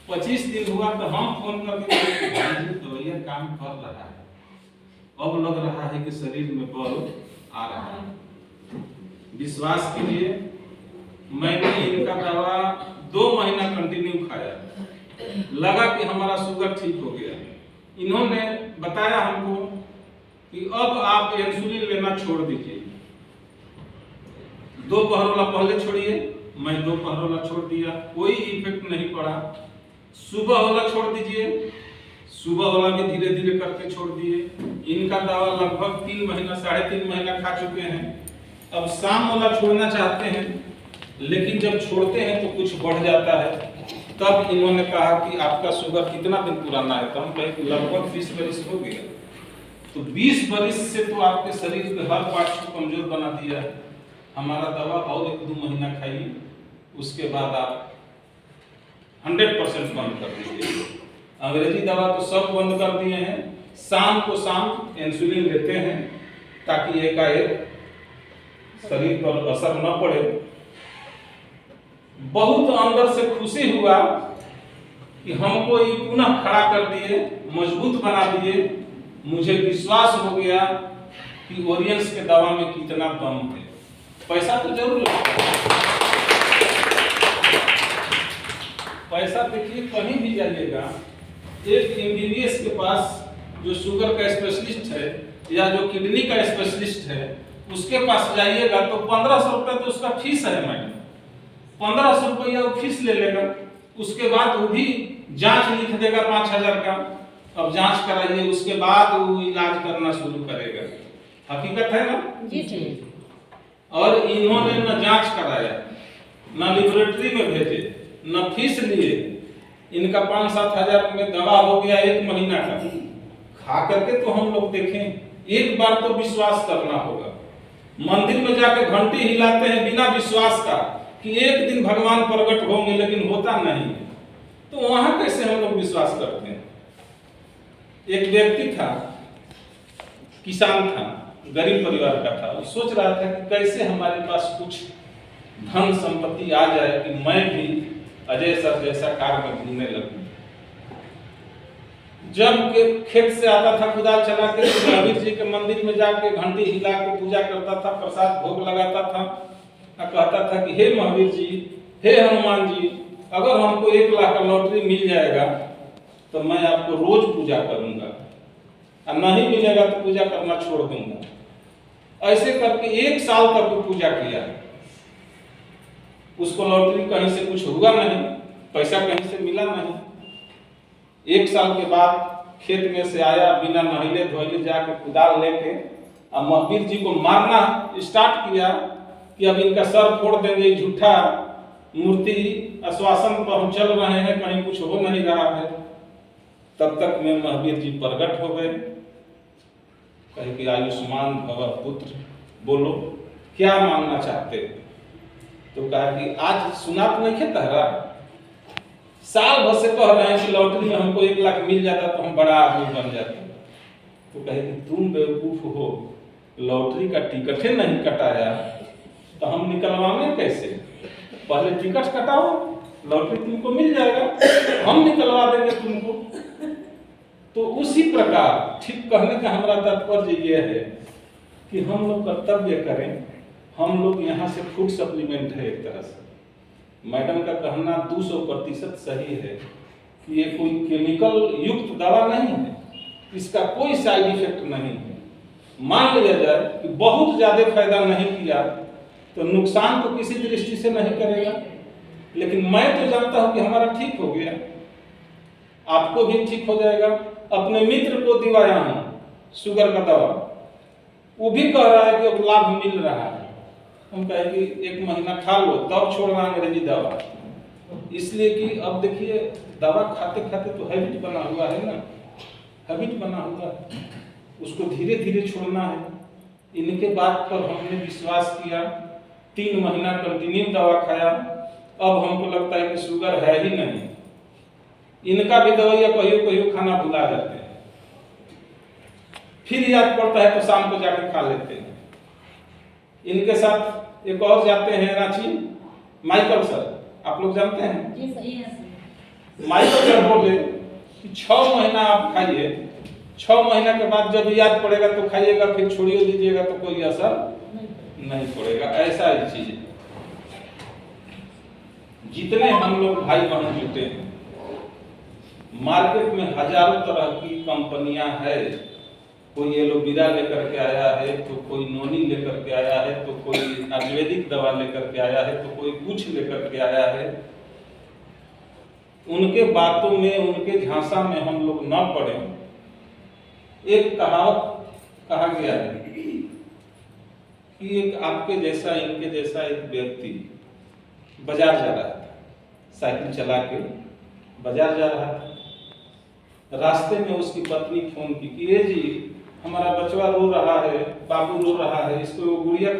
25 दिन हुआ तो हम फोन करके दवाइयाँ काम कर रहा है, अब लग रहा है कि शरीर में बल आ रहा है। विश्वास कीजिए, मैंने इनका दवा 2 महीना कंटिन्यू खाया, लगा कि हमारा शुगर ठीक हो गया। इन्होंने बताया हमको कि अब आप इंसुलिन लेना छोड़ दीजिए। 2 पहरोला पहले छोड़िए, मैं 2 पहरोला छोड़ दिया, कोई इफेक्ट नहीं पड़ा। सुबह वाला छोड़ दीजिए, सुबह वाला भी धीरे धीरे करके छोड़ दिए। इनका दवा लगभग 3 महीना 3.5 महीना खा चुके हैं। अब शाम वाला छोड़ना चाहते हैं, लेकिन जब छोड़ते हैं तो कुछ बढ़ जाता है। तब इन्होंने कहा कि आपका शुगर कितना दिन पुराना है? तो हम कहे कि लगभग 20 बरस हो गया। तो 20 बरस से तो आपके शरीर के हर पार्ट को कमजोर बना दिया है। हमारा दवा और 1-2 महीना खाइए, उसके बाद आप 100% बंद कर दीजिए। अंग्रेजी दवा तो सब बंद कर दिए हैं। शाम को शाम इंसुलिन लेते हैं ताकि एकाएक शरीर पर असर न पड़े। बहुत अंदर से खुशी हुआ कि हमको ये पुनः खड़ा कर दिए, मजबूत बना दिए। मुझे विश्वास हो गया कि ओरियंस के दवा में कितना दम है। पैसा तो जरूर लगता है, पैसा देखिए कहीं भी जाइएगा, एक एमबीबीएस के पास जो शुगर का स्पेशलिस्ट है या जो किडनी का स्पेशलिस्ट है, उसके पास जाइएगा तो 1500 रुपये तो उसका फीस है। मैडम 1500 रुपया वो फीस ले लेगा, उसके बाद वो भी जांच लिख देगा 5000 का। अब जांच कराइए, उसके बाद वो इलाज करना शुरू करेगा। हकीकत है ना जी जी। और इन्होंने न जांच कराया, न लेबोरेटरी में भेजे, न फीस लिए। इनका 5-7 हजार में दवा हो गया 1 महीना का। खा करके तो हम लोग देखें, एक बार तो विश्वास करना होगा। मंदिर में जाके घंटी हिलाते हैं बिना विश्वास का कि एक दिन भगवान प्रकट होंगे, लेकिन होता नहीं है। तो वहां कैसे हम लोग विश्वास करते हैं? एक व्यक्ति था, किसान था, गरीब परिवार का था। वो सोच रहा था कि कैसे हमारे पास कुछ धन संपत्ति आ जाए कि मैं भी अजय सर जैसा कार में घूमने लगूं। जब खेत से आता था कुदाल चला के, महावीर जी के मंदिर में जाके घंटी हिला के पूजा करता था, प्रसाद भोग लगाता था, कहता था कि हे महावीर जी, हे हनुमान जी, अगर हमको 1 लाख का लॉटरी मिल जाएगा तो मैं आपको रोज पूजा करूंगा, और नहीं मिलेगा तो पूजा करना छोड़ दूंगा। ऐसे करके 1 साल तक वो पूजा किया। उसको लॉटरी कहीं से कुछ हुआ नहीं, पैसा कहीं से मिला नहीं। 1 साल के बाद खेत में से आया, बिना नहिले धोइले जाके कुदाल लेके और महावीर जी को मारना स्टार्ट किया कि अब इनका सर फोड़ देंगे, झूठा मूर्ति आश्वासन पर हम चल रहे हैं, कहीं कुछ हो नहीं रहा है। तब तक में महावीर जी प्रकट हो गए, कहे कि आयुष्मान भव पुत्र, बोलो क्या मांगना चाहते हो? तो कहा कि आज सुना तो नहीं है तहरा, साल भर से कह रहे हैं कि लॉटरी में हमको 1 लाख मिल जाता तो हम बड़ा आदमी बन जाते। तो कहे कि तुम बेवकूफ हो, लॉटरी का टिकट ही नहीं कटाया तो हम निकलवाएंगे कैसे? पहले टिकट कटाओ, लॉटरी तुमको मिल जाएगा, हम निकलवा देंगे तुमको। तो उसी प्रकार ठीक कहने का हमारा तात्पर्य यह है कि हम लोग कर्तव्य करें। हम लोग यहाँ से फूड सप्लीमेंट है एक तरह से। मैडम का कहना 200% सही है कि ये कोई केमिकल युक्त दवा नहीं है, इसका कोई साइड इफेक्ट नहीं है। मान लिया जाए कि बहुत ज्यादा फायदा नहीं किया तो नुकसान तो किसी दृष्टि से नहीं करेगा, लेकिन मैं तो जानता हूं कि हमारा ठीक हो गया, आपको भी ठीक हो जाएगा। अपने मित्र को दिवाया हूं शुगर का दवा, वो भी कह रहा है कि अब लाभ मिल रहा है। हम कहे कि 1 महीना खा लो तब छोड़ना अंग्रेजी दवा, इसलिए कि अब देखिए दवा खाते खाते तो हैबिट बना हुआ है ना, हैबिट बना हुआ है, उसको धीरे धीरे छोड़ना है। इनके बात पर हमने विश्वास किया, 3 महीना कंटिन्यू दवा खाया। अब हमको लगता है कि शुगर है ही नहीं। इनका भी दवाइयाँ कहियो खाना भुला जाते हैं, फिर याद पड़ता है तो शाम को जाके खा लेते हैं। इनके साथ एक और जाते हैं रांची, माइकल सर, आप लोग जानते हैं? जी सही है। माई अगर बोले कि 6 महीना आप खाइए, 6 महीना के बाद जब याद पड़ेगा तो खाइएगा, फिर छोड़िए दीजिएगा तो कोई असर नहीं पड़ेगा। ऐसा ही चीज है। जितने हम लोग भाई बहन जुटे हैं, मार्केट में हजारों तरह की कंपनियां है। कोई एलोवेरा लेकर के आया है, तो कोई नोनी लेकर के आया है, तो कोई आयुर्वेदिक दवा लेकर के आया है, तो कोई कुछ लेकर के आया है। उनके बातों में, उनके झांसा में हम लोग न पड़े। एक कहावत कहा गया है कि एक आपके जैसा, इनके जैसा एक व्यक्ति बाजार जा रहा था, साइकिल चला के बाजार जा रहा था। रास्ते में उसकी पत्नी फोन की कि ये जी, हमारा बचवा रो रहा है, बाबू रो रहा है, इसको वो गुड़िया